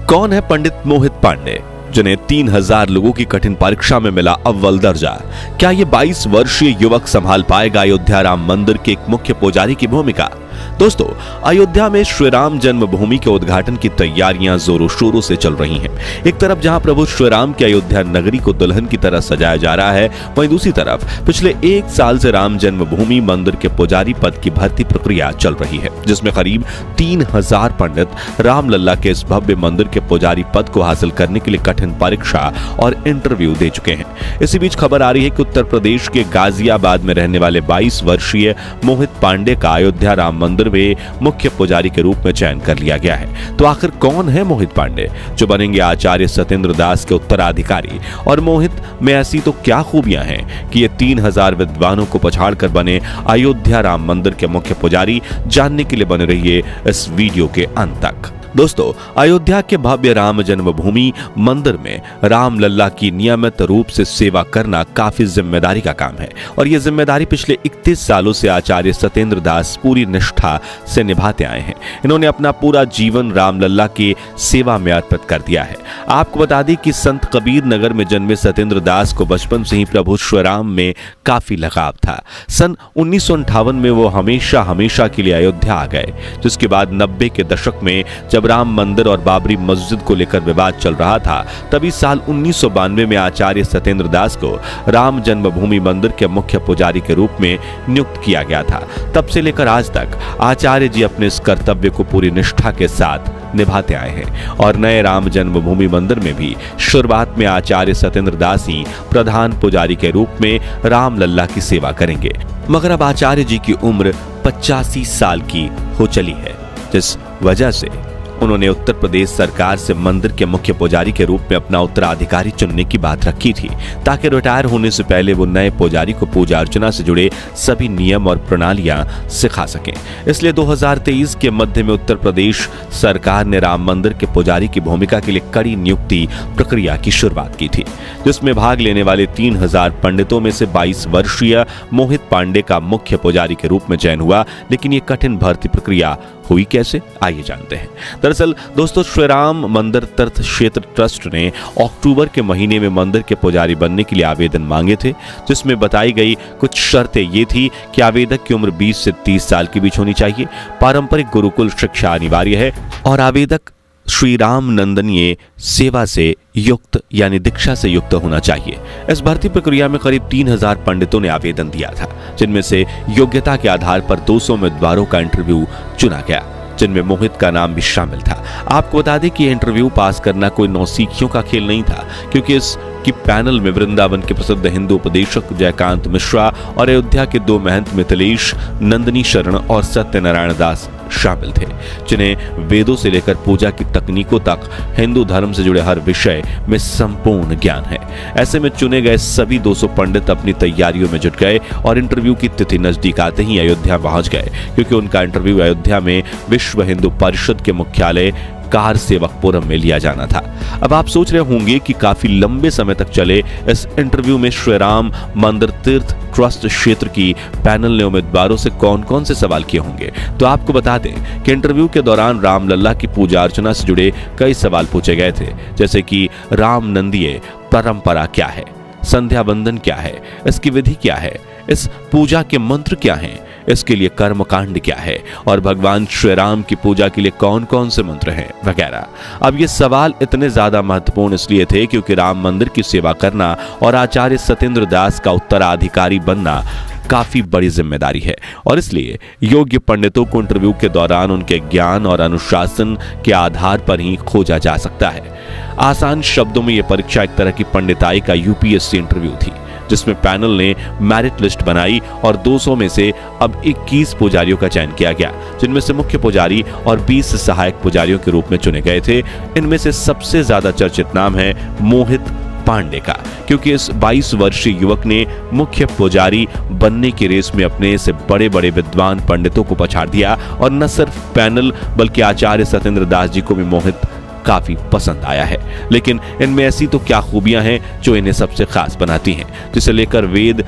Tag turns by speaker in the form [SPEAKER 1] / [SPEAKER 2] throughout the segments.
[SPEAKER 1] कौन है पंडित मोहित पांडे, जिन्हें 3000 लोगों की कठिन परीक्षा में मिला अव्वल दर्जा? क्या ये 22 वर्षीय युवक संभाल पाएगा अयोध्या राम मंदिर के एक मुख्य पुजारी की भूमिका? दोस्तों, अयोध्या में श्री राम जन्मभूमि के उद्घाटन की तैयारियां जोरों शोरों से चल रही हैं। एक तरफ जहां प्रभु श्री राम की अयोध्या नगरी को दुल्हन की तरह सजाया जा रहा है, वहीं दूसरी तरफ पिछले 1 साल से राम जन्मभूमि मंदिर के पुजारी पद की भर्ती प्रक्रिया चल रही है, जिसमें करीब 3000 पंडित रामलला के इस भव्य मंदिर के पुजारी पद को हासिल करने के लिए कठिन परीक्षा और इंटरव्यू दे चुके हैं। इसी बीच खबर आ रही है कि उत्तर प्रदेश के गाजियाबाद में रहने वाले 22 वर्षीय मोहित पांडे का अयोध्या राम मंदिर में मुख्य पुजारी के रूप में चयन कर लिया गया है। तो आखिर कौन है मोहित पांडे, जो बनेंगे आचार्य सत्येंद्र दास के उत्तराधिकारी? और मोहित में ऐसी तो क्या खूबियां हैं कि ये 3000 विद्वानों को पछाड़कर बने अयोध्या राम मंदिर के मुख्य पुजारी? जानने के लिए बने रहिए इस वीडियो के अंत तक। दोस्तों, अयोध्या के भव्य राम जन्मभूमि मंदिर में रामलला की नियमित रूप से सेवा करना काफी जिम्मेदारी का काम है, और यह जिम्मेदारी पिछले 31 सालों से आचार्य सत्येंद्र दास पूरी निष्ठा से निभाते आए हैं। इन्होंने अपना पूरा जीवन रामलला की सेवा में अर्पित कर दिया है। आपको बता दें कि संत कबीर नगर में जन्मे सत्येंद्र दास को बचपन से ही प्रभु श्री राम में काफी लगाव था। सन 1958 में वो हमेशा के लिए अयोध्या आ गए, जिसके बाद 90 के दशक में जब राम मंदिर और बाबरी मस्जिद को लेकर विवाद चल रहा था, तभी साल 1992 में आचार्य सत्येंद्र दास को राम जन्मभूमि मंदिर के मुख्य पुजारी के रूप में नियुक्त किया गया था। तब से लेकर आज तक आचार्य जी अपने इस कर्तव्य को पूरी निष्ठा के साथ निभाते आए हैं, और नए राम जन्मभूमि मंदिर में भी शुरुआत में आचार्य सत्येंद्र दास ही प्रधान पुजारी के रूप में रामलला की सेवा करेंगे। मगर अब आचार्य जी की उम्र 85 साल की हो चली है, जिस वजह से उन्होंने उत्तर प्रदेश सरकार से मंदिर के मुख्य पुजारी के रूप में अपना उत्तराधिकारी चुनने की बात रखी थी, ताकि रिटायर होने से पहले वो नए पुजारी को पूजा अर्चना से जुड़े सभी नियम और प्रणालियां सिखा सकें। इसलिए 2023 के मध्य में उत्तर प्रदेश सरकार ने राम मंदिर के पुजारी की भूमिका के लिए कड़ी नियुक्ति प्रक्रिया की शुरुआत की थी, जिसमें भाग लेने वाले 3000 पंडितों में से 22 वर्षीय मोहित पांडे का मुख्य पुजारी के रूप में चयन हुआ। लेकिन ये कठिन भर्ती प्रक्रिया हुई कैसे, आइए जानते हैं। दरअसल दोस्तों, श्री राम मंदिर तीर्थ क्षेत्र ट्रस्ट ने अक्टूबर के महीने में मंदिर के पुजारी बनने के लिए आवेदन मांगे थे, जिसमें बताई गई कुछ शर्तें ये थी कि आवेदक की उम्र 20 से 30 साल के बीच होनी चाहिए, पारंपरिक गुरुकुल शिक्षा अनिवार्य है, और आवेदक श्री राम नंदनीय सेवा से युक्त यानी दीक्षा से युक्त होना चाहिए। इस भर्ती प्रक्रिया में करीब 3000 पंडितों ने आवेदन दिया था, जिनमें से योग्यता के आधार पर 200 उम्मीदवारों का इंटरव्यू चुना गया, जिनमें मोहित का नाम भी शामिल था। आपको बता दें कि इंटरव्यू पास करना कोई नौसिखियों का खेल नहीं था, क्योंकि इसकी पैनल में वृंदावन के प्रसिद्ध हिंदू उपदेशक जयकांत मिश्रा और अयोध्या के 2 महंत मिथिलेश नंदनी शरण और सत्यनारायण दास शामिल थे, जिन्हें वेदों से लेकर पूजा की तकनीकों तक हिंदू धर्म से जुड़े हर विषय में संपूर्ण ज्ञान है। ऐसे में चुने गए सभी 200 पंडित अपनी तैयारियों में जुट गए और इंटरव्यू की तिथि नजदीक आते ही अयोध्या पहुंच गए, क्योंकि उनका इंटरव्यू अयोध्या में विश्व हिंदू परिषद के मुख्यालय कार सेवकपुरम में लिया जाना था। अब आप सोच रहे होंगे कि काफी लंबे समय तक चले इस इंटरव्यू में श्री राम मंदिर तीर्थ ट्रस्ट क्षेत्र की पैनल ने उम्मीदवारों से कौन कौन से सवाल किए होंगे। तो आपको बता दें कि इंटरव्यू के दौरान रामलला की पूजा अर्चना से जुड़े कई सवाल पूछे गए थे, जैसे कि राम नंदीय परंपरा क्या है, संध्या बंदन क्या है, इसकी विधि क्या है, इस पूजा के मंत्र क्या हैं, इसके लिए कर्मकांड क्या है, और भगवान श्री राम की पूजा के लिए कौन कौन से मंत्र हैं वगैरह। अब ये सवाल इतने ज्यादा महत्वपूर्ण इसलिए थे क्योंकि राम मंदिर की सेवा करना और आचार्य सत्येंद्र दास का उत्तराधिकारी बनना काफी बड़ी जिम्मेदारी है, और इसलिए योग्य पंडितों को इंटरव्यू के दौरान उनके ज्ञान और अनुशासन के आधार पर ही खोजा जा सकता है। आसान शब्दों में यह परीक्षा एक तरह की पंडिताई का यूपीएससी इंटरव्यू थी, जिसमें पैनल ने मेरिट लिस्ट बनाई और 200 में से अब 21 पुजारियों का चयन किया गया, जिनमें से मुख्य पुजारी और 20 सहायक पुजारियों के रूप में चुने गए थे। इनमें से सबसे ज्यादा चर्चित नाम है मोहित पांडे का, क्योंकि इस 22 वर्षीय युवक ने मुख्य पुजारी बनने की रेस में अपने से बड़े बड़े विद्वान पंडितों को पछाड़ दिया, और न सिर्फ पैनल बल्कि आचार्य सत्येंद्र दास जी को भी मोहित काफी पसंद आया है। लेकिन इनमें ऐसी तो क्या खूबियां हैं जो इन्हें सबसे खास बनाती हैं, जिसे लेकर वेद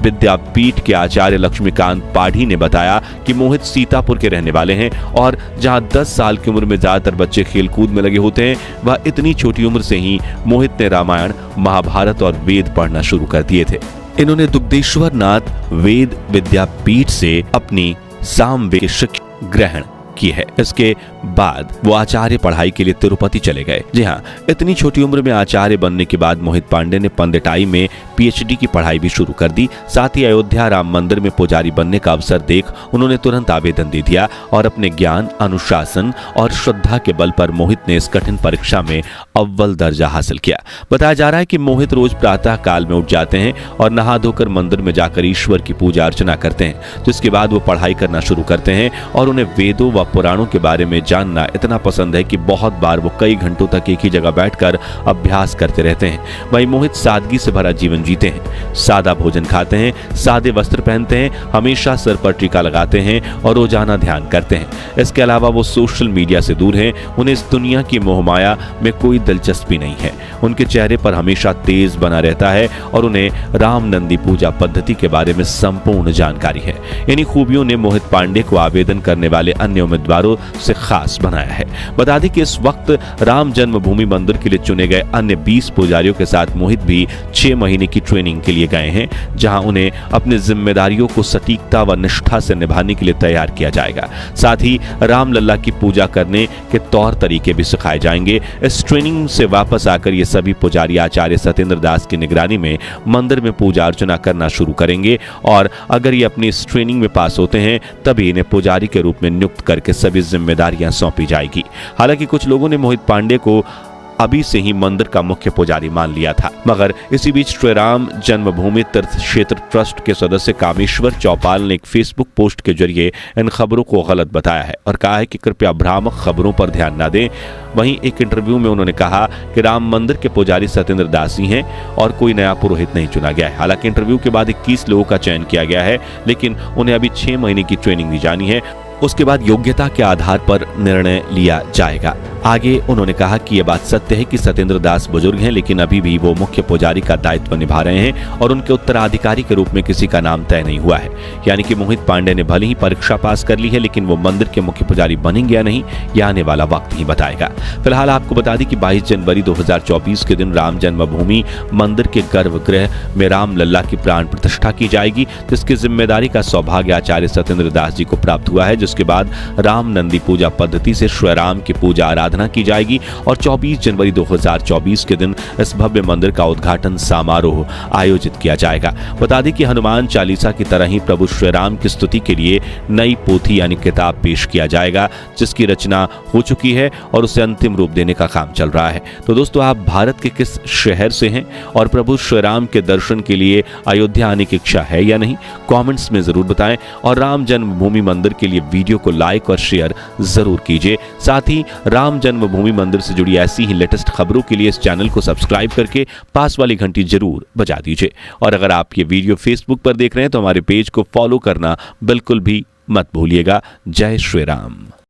[SPEAKER 1] विद्यापीठ के आचार्य लक्ष्मीकांत पाढ़ी ने बताया कि मोहित सीतापुर के रहने वाले हैं और जहां 10 साल की उम्र में ज्यादातर बच्चे खेलकूद में लगे होते हैं, वह इतनी छोटी उम्र से ही मोहित ने रामायण, महाभारत और वेद पढ़ना शुरू कर दिए थे। इन्होंने दुग्धेश्वर नाथ वेद विद्यापीठ से अपनी सामवेद शिक्षा ग्रहण की है। इसके बाद वो आचार्य पढ़ाई के लिए तिरुपति चले गए। जी हाँ, इतनी छोटी उम्र में आचार्य बनने के बाद मोहित पांडे ने पंडिताई में पीएचडी की पढ़ाई भी शुरू कर दी। साथ ही अयोध्या राम मंदिर में पुजारी बनने का अवसर देख उन्होंने तुरंत आवेदन दे दिया और अपने ज्ञान, अनुशासन और श्रद्धा के बल पर मोहित ने इस कठिन परीक्षा में अव्वल दर्जा हासिल किया। बताया जा रहा है कि मोहित रोज प्रातः काल में उठ जाते हैं और नहा धोकर मंदिर में जाकर ईश्वर की पूजा अर्चना करते हैं। जिसके बाद वो पढ़ाई करना शुरू करते हैं और उन्हें वेदों व पुराणों के बारे में जानना इतना पसंद है कि बहुत बार वो कई घंटों तक एक ही जगह बैठकर अभ्यास करते रहते हैं। वहीं मोहित सादगी से भरा जीवन जीते हैं, सादा भोजन खाते हैं, सादे वस्त्र पहनते हैं, हमेशा सिर पर टीका लगाते हैं और रोजाना ध्यान करते हैं। इसके अलावा वो सोशल मीडिया से दूर हैं। उन्हें इस दुनिया की मोहमाया में कोई दिलचस्पी नहीं है। उनके चेहरे पर हमेशा तेज बना रहता है और उन्हें राम नंदी पूजा पद्धति के बारे में संपूर्ण जानकारी है। इन्हीं खूबियों ने मोहित पांडे को आवेदन करने वाले अन्य उम्मीदवारों से खास बनाया है। बता दें कि इस वक्त राम जन्मभूमि मंदिर के लिए चुने गए अन्य 20 पुजारियों के साथ मोहित भी 6 महीने की ट्रेनिंग के लिए गए हैं, जहां उन्हें अपनी जिम्मेदारियों को सटीकता व निष्ठा से निभाने के लिए तैयार किया जाएगा। साथ ही रामलला की पूजा करने के तौर तरीके भी सिखाए जाएंगे। इस ट्रेनिंग से वापस आकर ये सभी पुजारी आचार्य सत्येंद्र दास की निगरानी में मंदिर में पूजा अर्चना करना शुरू करेंगे और अगर ये अपनी इस ट्रेनिंग में पास होते हैं तभी इन्हें पुजारी के रूप में नियुक्त करके सभी जिम्मेदारियां सौंपी जाएगी। हालांकि कुछ लोगों ने मोहित पांडे को अभी से ही मंदिर का मुख्य पुजारी मान लिया था, मगर इसी बीच श्री राम जन्मभूमि तीर्थ क्षेत्र ट्रस्ट के सदस्य कामेश्वर चौपाल ने एक फेसबुक पोस्ट के जरिए इन खबरों को गलत बताया है और कहा है कि कृपया भ्रामक खबरों पर ध्यान न दें। वहीं एक इंटरव्यू में उन्होंने कहा कि राम मंदिर के पुजारी सत्येंद्र दास ही हैं और कोई नया पुरोहित नहीं चुना गया है। हालांकि इंटरव्यू के बाद 21 लोगों का चयन किया गया है, लेकिन उन्हें अभी 6 महीने की ट्रेनिंग दी जानी है। उसके बाद योग्यता के आधार पर निर्णय लिया जाएगा। आगे उन्होंने कहा कि यह बात सत्य है कि सत्येंद्र दास बुजुर्ग हैं, लेकिन अभी भी वो मुख्य पुजारी का दायित्व निभा रहे हैं और उनके उत्तराधिकारी के रूप में किसी का नाम तय नहीं हुआ है। यानी कि मोहित पांडे ने भले ही परीक्षा पास कर ली है, लेकिन वो मंदिर के मुख्य पुजारी बनेंगे या नहीं, यह आने वाला वक्त ही बताएगा। फिलहाल आपको बता दें कि 22 जनवरी 2024 के दिन राम जन्मभूमि मंदिर के गर्भगृह में रामलला की प्राण प्रतिष्ठा की जाएगी, जिसकी जिम्मेदारी का सौभाग्य आचार्य सत्येंद्र दास जी को प्राप्त हुआ है। जिसके बाद राम नंदी पूजा पद्धति से श्री राम की पूजा आराधना की जाएगी और 24 जनवरी 2024 के दिन इस भव्य मंदिर का उद्घाटन समारोह आयोजित किया जाएगा। बता दें कि हनुमान चालीसा की तरह ही प्रभु श्री राम की स्तुति के लिए नई पोथी यानी किताब पेश किया जाएगा, जिसकी रचना हो चुकी है और उसे अंतिम रूप देने का काम चल रहा है। तो दोस्तों, आप भारत के किस शहर से हैं और प्रभु श्री राम के दर्शन के लिए अयोध्या आने की इच्छा है या नहीं, कमेंट्स में जरूर बताएं और राम जन्मभूमि मंदिर के लिए वीडियो को लाइक और शेयर जरूर कीजिए। साथ ही राम जन्मभूमि मंदिर से जुड़ी ऐसी ही लेटेस्ट खबरों के लिए इस चैनल को सब्सक्राइब करके पास वाली घंटी जरूर बजा दीजिए। और अगर आप ये वीडियो फेसबुक पर देख रहे हैं तो हमारे पेज को फॉलो करना बिल्कुल भी मत भूलिएगा। जय श्री राम।